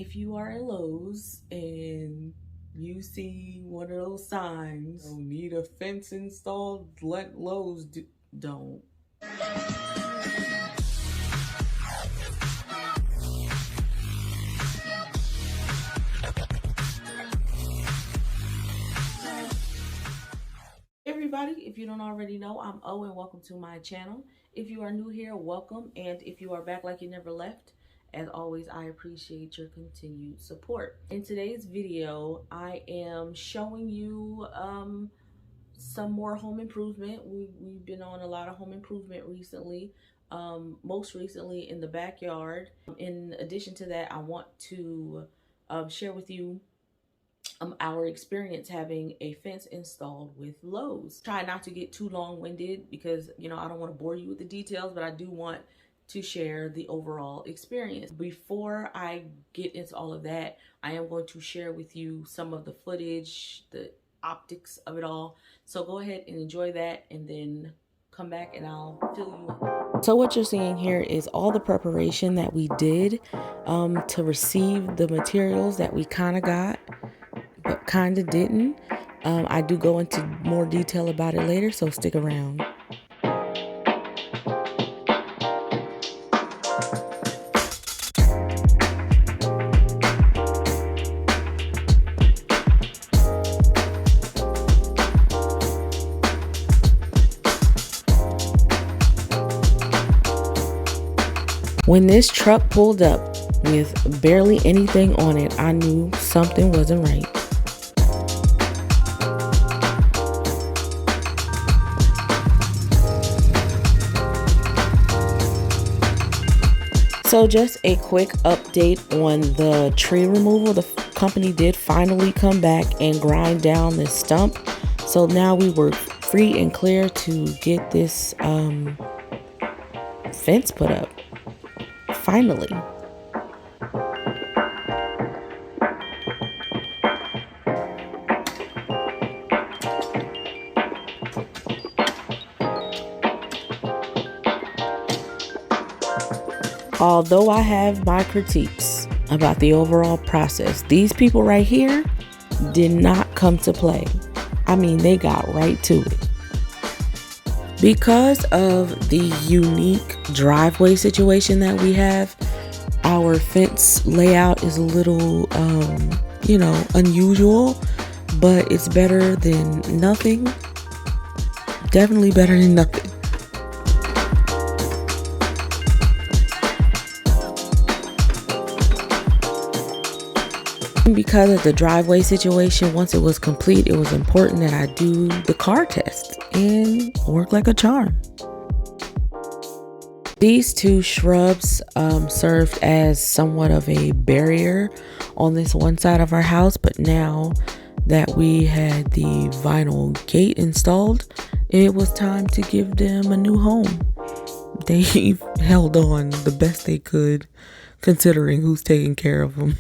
If you are in Lowe's and you see one of those signs, "Oh, need a fence installed," let Lowe's don't. Everybody, if you don't already know, I'm O and welcome to my channel. If you are new here, welcome, and if you are back like you never left, as always, I appreciate your continued support. In today's video, I am showing you some more home improvement. We've been on a lot of home improvement recently, most recently in the backyard. In addition to that, I want to share with you our experience having a fence installed with Lowe's. Try not to get too long-winded because, you know, I don't want to bore you with the details, but I do want to share the overall experience. Before I get into all of that, I am going to share with you some of the footage, the optics of it all. So go ahead and enjoy that and then come back and I'll fill you in. So what you're seeing here is all the preparation that we did to receive the materials that we kind of got but kind of didn't. I do go into more detail about it later, so stick around. When this truck pulled up with barely anything on it, I knew something wasn't right. So just a quick update on the tree removal. The company did finally come back and grind down this stump. So now we were free and clear to get this fence put up. Finally. Although I have my critiques about the overall process, these people right here did not come to play. I mean, they got right to it. Because of the unique driveway situation that we have, our fence layout is a little, unusual, but it's better than nothing. Definitely better than nothing. Because of the driveway situation, once it was complete, it was important that I do the car test and work like a charm. These two shrubs served as somewhat of a barrier on this one side of our house, but now that we had the vinyl gate installed, it was time to give them a new home. They held on the best they could, considering who's taking care of them.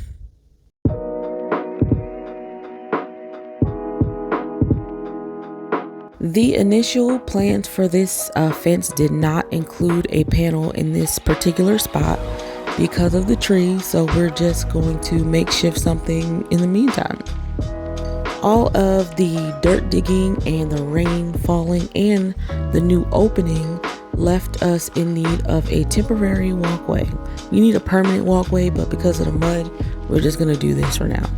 The initial plans for this fence did not include a panel in this particular spot because of the tree, so we're just going to makeshift something in the meantime. All of the dirt digging and the rain falling and the new opening left us in need of a temporary walkway. We need a permanent walkway, but because of the mud, we're just going to do this for now.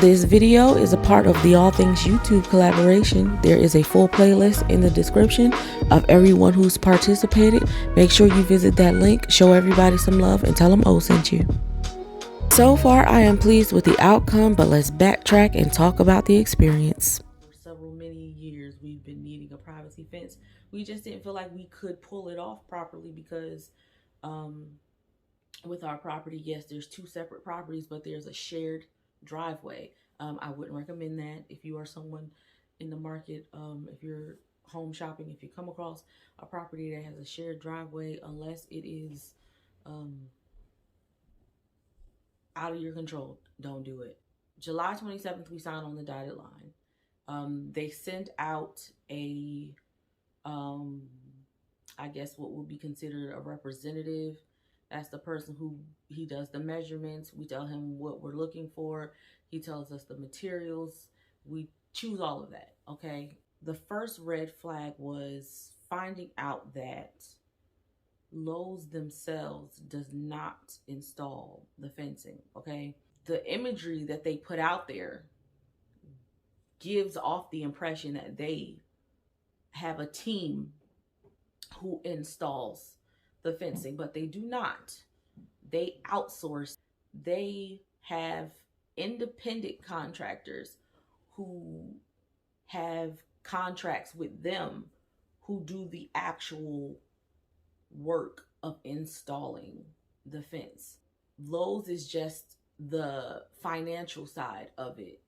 This video is a part of the All Things YouTube collaboration. There is a full playlist in the description of everyone who's participated. Make sure you visit that link, show everybody some love, and tell them O sent you. So far, I am pleased with the outcome, but let's backtrack and talk about the experience. For many years, we've been needing a privacy fence. We just didn't feel like we could pull it off properly because with our property, yes, there's two separate properties, but there's a shared driveway. I wouldn't recommend that if you are someone in the market, if you're home shopping, if you come across a property that has a shared driveway, unless it is out of your control, don't do it. July 27th, we signed on the dotted line. They sent out a, I guess what would be considered a representative That's the person who he does the measurements. We tell him what we're looking for. He tells us the materials. We choose all of that, okay? The first red flag was finding out that Lowe's themselves does not install the fencing, okay? The imagery that they put out there gives off the impression that they have a team who installs the fencing, but they do not. They outsource. They have independent contractors who have contracts with them who do the actual work of installing the fence. Lowe's is just the financial side of it.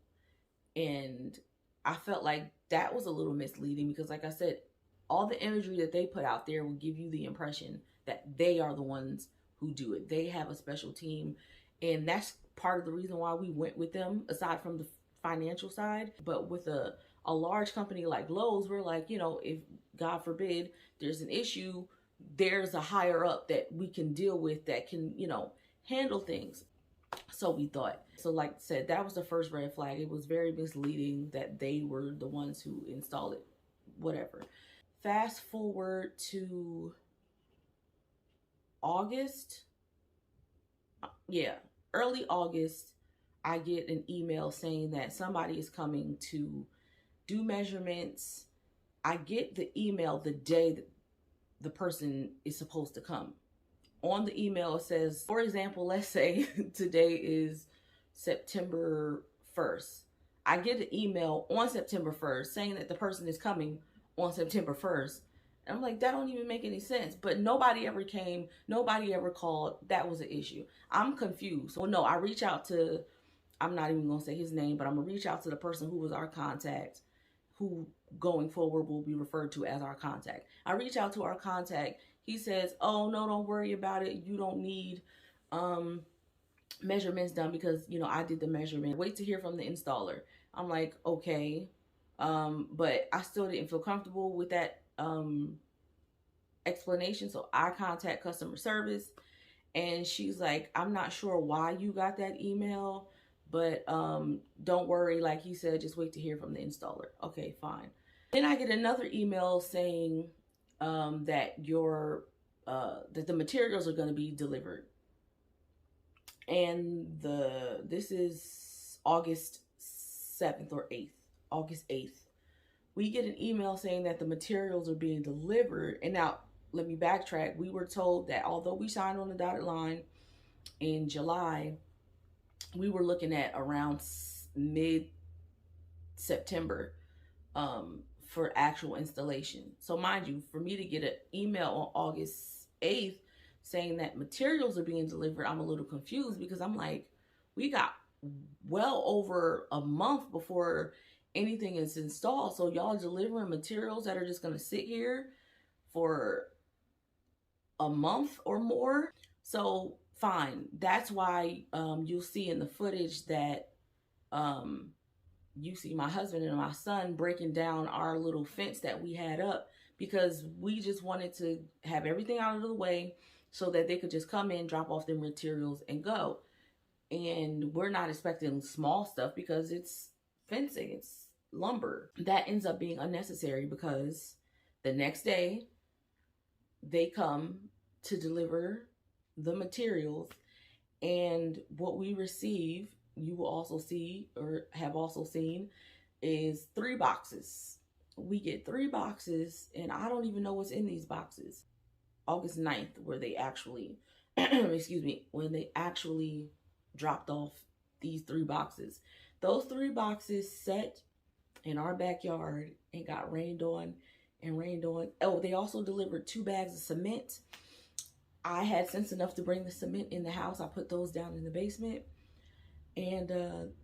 And I felt like that was a little misleading because, like I said, all the imagery that they put out there will give you the impression that they are the ones who do it. They have a special team, and that's part of the reason why we went with them, aside from the financial side. But with a large company like Lowe's, we're like, you know, if God forbid there's an issue, there's a higher up that we can deal with that can, you know, handle things. So we thought. So like I said, that was the first red flag. It was very misleading that they were the ones who installed it. Whatever. Fast forward to August. Yeah, early August, I get an email saying that somebody is coming to do measurements. I get the email the day that the person is supposed to come. On the email, it says, for example, let's say today is September 1st. I get an email on September 1st saying that the person is coming on September 1st. And I'm like, that don't even make any sense. But nobody ever came. Nobody ever called. That was an issue. I'm confused. Well, no, I reach out to, I'm not even going to say his name, but I'm going to reach out to the person who was our contact, who going forward will be referred to as our contact. I reach out to our contact. He says, oh, no, don't worry about it. You don't need measurements done because, you know, I did the measurement. Wait to hear from the installer. I'm like, okay. But I still didn't feel comfortable with that explanation. So I contact customer service, and she's like, I'm not sure why you got that email, but don't worry. Like he said, just wait to hear from the installer. Okay, fine. Then I get another email saying that that the materials are going to be delivered. And this is August 7th or 8th, August 8th. We get an email saying that the materials are being delivered. And now, let me backtrack. We were told that although we signed on the dotted line in July, we were looking at around mid-September for actual installation. So mind you, for me to get an email on August 8th saying that materials are being delivered, I'm a little confused because I'm like, we got well over a month before anything is installed. So y'all delivering materials that are just going to sit here for a month or more. So fine. That's why you'll see in the footage that you see my husband and my son breaking down our little fence that we had up, because we just wanted to have everything out of the way so that they could just come in, drop off their materials and go. And we're not expecting small stuff because it's fencing, it's lumber. That ends up being unnecessary because the next day they come to deliver the materials, and what we receive, you will also see or have also seen, is 3 boxes. We get 3 boxes, and I don't even know what's in these boxes. August 9th, where they actually, excuse me, when they actually dropped off these 3 boxes. Those 3 boxes sat in our backyard and got rained on and rained on. Oh, they also delivered 2 bags of cement. I had sense enough to bring the cement in the house. I put those down in the basement. And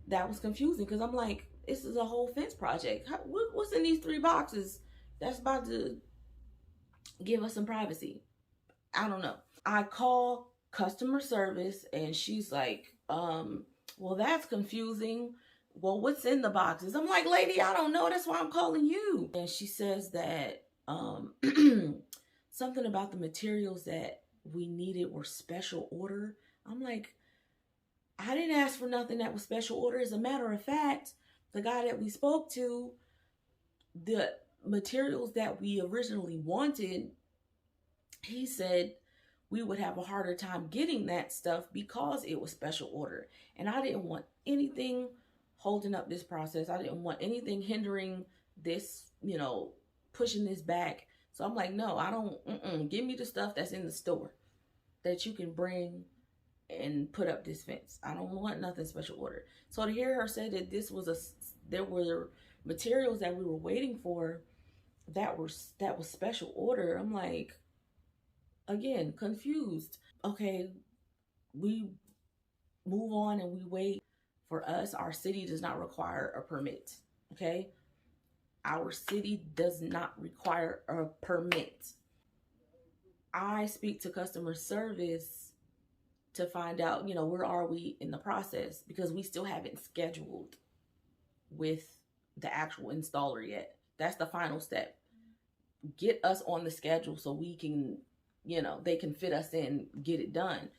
that was confusing because I'm like, this is a whole fence project. What's in these 3 boxes that's about to give us some privacy? I don't know. I call customer service and she's like, well, that's confusing. Well, what's in the boxes? I'm like, lady, I don't know. That's why I'm calling you. And she says that something about the materials that we needed were special order. I'm like, I didn't ask for nothing that was special order. As a matter of fact, the guy that we spoke to, the materials that we originally wanted, he said we would have a harder time getting that stuff because it was special order. And I didn't want anything holding up this process. I didn't want anything hindering this, pushing this back. So I'm like, no, I don't, give me the stuff that's in the store that you can bring and put up this fence. I don't want nothing special order. So to hear her say that there were materials that we were waiting for that was special order, I'm like, again, confused. Okay, we move on and we wait. For us, our city does not require a permit. Okay, our city does not require a permit. I speak to customer service to find out, where are we in the process, because we still haven't scheduled with the actual installer yet. That's the final step. Get us on the schedule so we can, they can fit us in, get it done.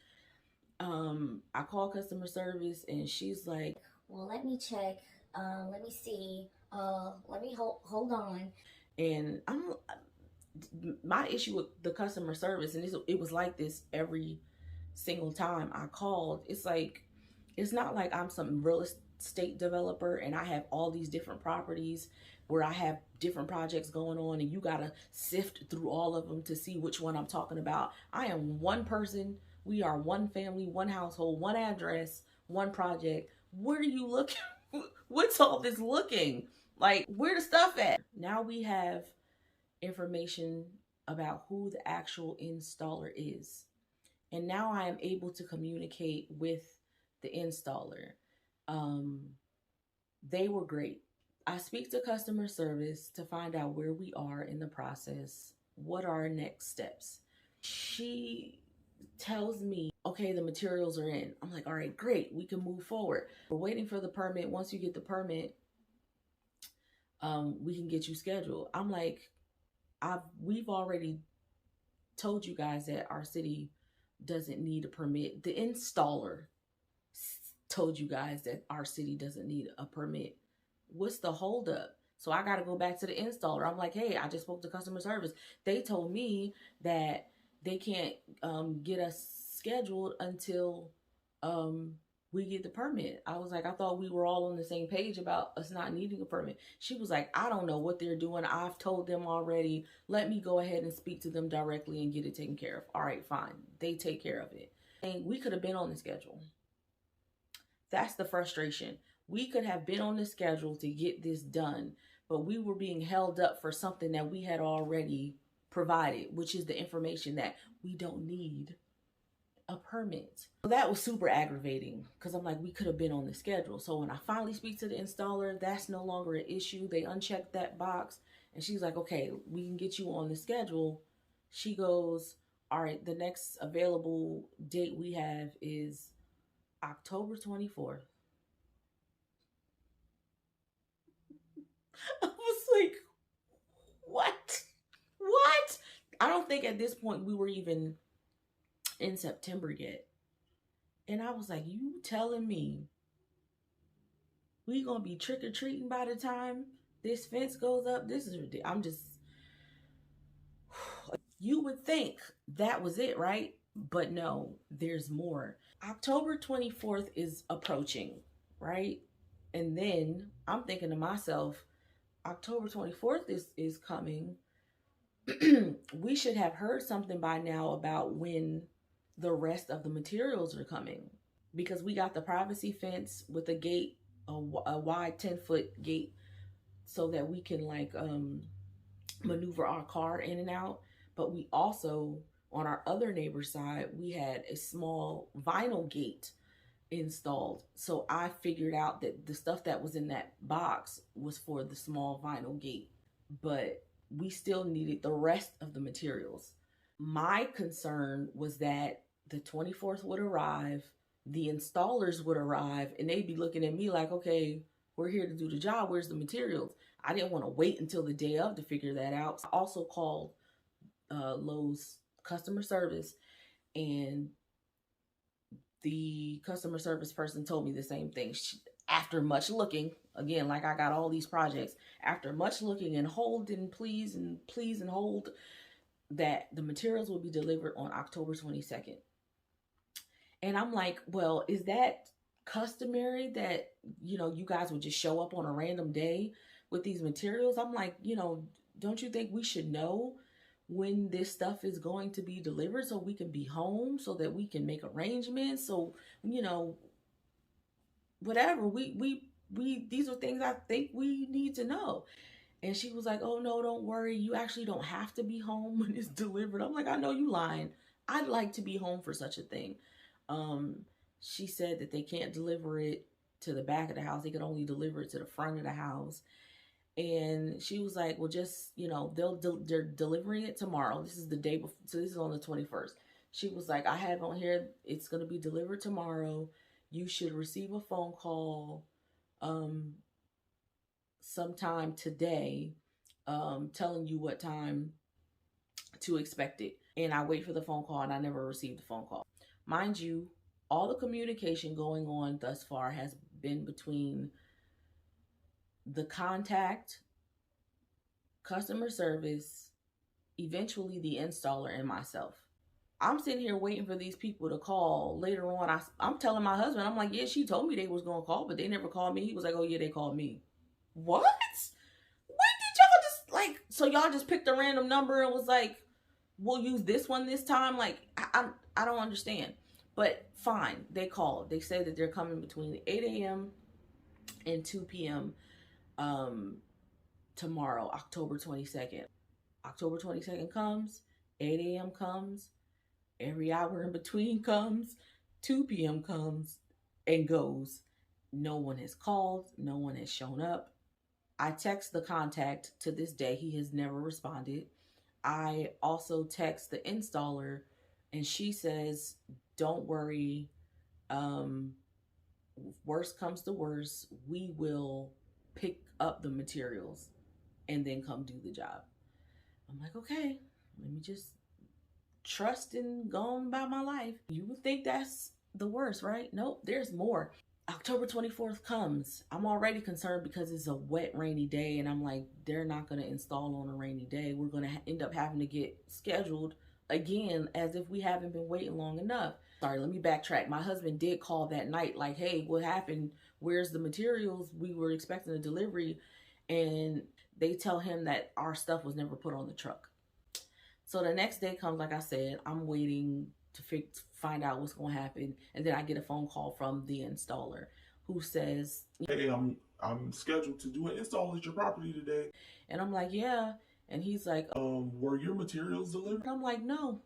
I call customer service and she's like, well, let me check. Let me see. Let me hold on. And my issue with the customer service, and it was like this every single time I called. It's like, it's not like I'm some real estate developer and I have all these different properties where I have different projects going on and you gotta sift through all of them to see which one I'm talking about. I am one person. We are one family, one household, one address, one project. Where are you looking? What's all this looking? Like, where the stuff at? Now we have information about who the actual installer is. And now I am able to communicate with the installer. They were great. I speak to customer service to find out where we are in the process. What are our next steps? She tells me, okay, the materials are in. I'm like, all right, great. We can move forward. We're waiting for the permit. Once you get the permit, we can get you scheduled. I'm like, we've already told you guys that our city doesn't need a permit. The installer told you guys that our city doesn't need a permit. What's the holdup? So I got to go back to the installer. I'm like, hey, I just spoke to customer service. They told me that they can't get us scheduled until we get the permit. I was like, I thought we were all on the same page about us not needing a permit. She was like, I don't know what they're doing. I've told them already. Let me go ahead and speak to them directly and get it taken care of. All right, fine. They take care of it. And we could have been on the schedule. That's the frustration. We could have been on the schedule to get this done, but we were being held up for something that we had already provided, which is the information that we don't need a permit. So that was super aggravating because I'm like, we could have been on the schedule. So when I finally speak to the installer, that's no longer an issue. They unchecked that box and she's like, okay, we can get you on the schedule. She goes, all right, the next available date we have is October 24th. I was like, what? What? I don't think at this point we were even in September yet. And I was like, you telling me we gonna be trick-or-treating by the time this fence goes up? This is ridiculous. I'm just, you would think that was it, right? But no, there's more. October 24th is approaching, right? And then I'm thinking to myself, October 24th is coming. We should have heard something by now about when the rest of the materials are coming, because we got the privacy fence with a gate, a wide 10-foot gate, so that we can like maneuver our car in and out. But we also, on our other neighbor's side, we had a small vinyl gate installed. So I figured out that the stuff that was in that box was for the small vinyl gate, but we still needed the rest of the materials. My concern was that the 24th would arrive, the installers would arrive, and they'd be looking at me like, okay, we're here to do the job. Where's the materials? I didn't want to wait until the day of to figure that out. I also called Lowe's customer service And the customer service person told me the same thing. After much looking, again, like I got all these projects, after much looking and hold and please and hold, that the materials will be delivered on October 22nd. And I'm like, well, is that customary that, you guys would just show up on a random day with these materials? I'm like, don't you think we should know when this stuff is going to be delivered so we can be home, so that we can make arrangements? So, whatever, we these are things I think we need to know. And she was like, oh no, don't worry, you actually don't have to be home when it's delivered. I'm like, I know you lying. I'd like to be home for such a thing. She said that they can't deliver it to the back of the house. They can only deliver it to the front of the house. And she was like, well, just, they're delivering it tomorrow. This is the day before. So this is on the 21st. She was like, I have on here, it's going to be delivered tomorrow. You should receive a phone call sometime today telling you what time to expect it. And I wait for the phone call, and I never received the phone call. Mind you, all the communication going on thus far has been between the contact, customer service, eventually the installer, and myself. I'm sitting here waiting for these people to call. Later on, I'm telling my husband, I'm like, yeah, she told me they was going to call, but they never called me. He was like, oh yeah, they called me. What? When did y'all just, like, so y'all just picked a random number and was like, we'll use this one this time? Like, I don't understand. But fine, they called. They said that they're coming between 8 a.m. and 2 p.m. Tomorrow, October 22nd. October 22nd comes, 8 a.m. comes, every hour in between comes, 2 p.m. comes and goes. No one has called. No one has shown up. I text the contact to this day. He has never responded. I also text the installer, and she says, don't worry. Worst comes to worst, we will pick up the materials and then come do the job. I'm like, okay, let me just trust and go on about my life. You would think that's the worst, right? Nope, there's more. October 24th comes. I'm already concerned because it's a wet, rainy day, and I'm like, they're not going to install on a rainy day. We're going to end up having to get scheduled again, as if we haven't been waiting long enough. Sorry, let me backtrack. My husband did call that night like, hey, what happened? Where's the materials? We were expecting a delivery. And they tell him that our stuff was never put on the truck. So the next day comes, like I said, I'm waiting to find out what's going to happen. And then I get a phone call from the installer who says, hey, I'm scheduled to do an install at your property today. And I'm like, yeah. And he's like, were your materials delivered? I'm like, no,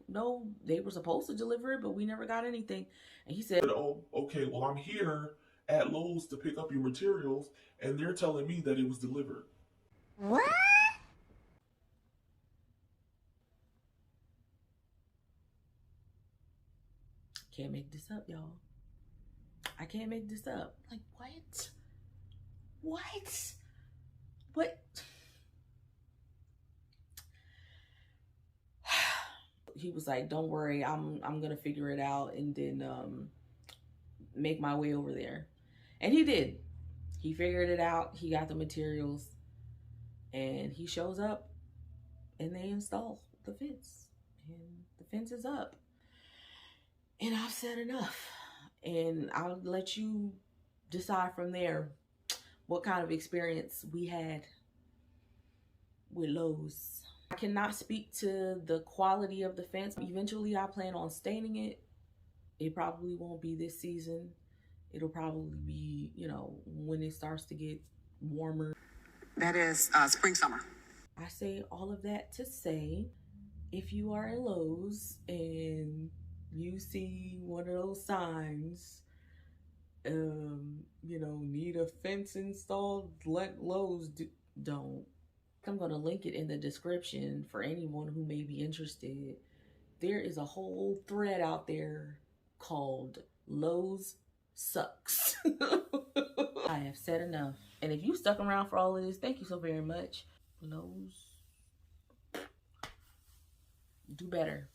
they were supposed to deliver it, but we never got anything. And he said, oh, okay, well, I'm here at Lowe's to pick up your materials, and they're telling me that it was delivered. What? Can't make this up, y'all. I can't make this up. Like, what? He was like, don't worry, I'm gonna figure it out and then make my way over there. And he did. He figured it out. He got the materials, and he shows up, and they install the fence, and the fence is up. And I've said enough, and I'll let you decide from there what kind of experience we had with Lowe's. I cannot speak to the quality of the fence. Eventually, I plan on staining it. It probably won't be this season. It'll probably be, when it starts to get warmer. That is spring, summer. I say all of that to say, if you are in Lowe's and you see one of those signs, need a fence installed, let Lowe's don't. I'm going to link it in the description for anyone who may be interested. There is a whole thread out there called Lowe's Sucks. I have said enough. And if you stuck around for all of this, thank you so very much. Lowe's, do better.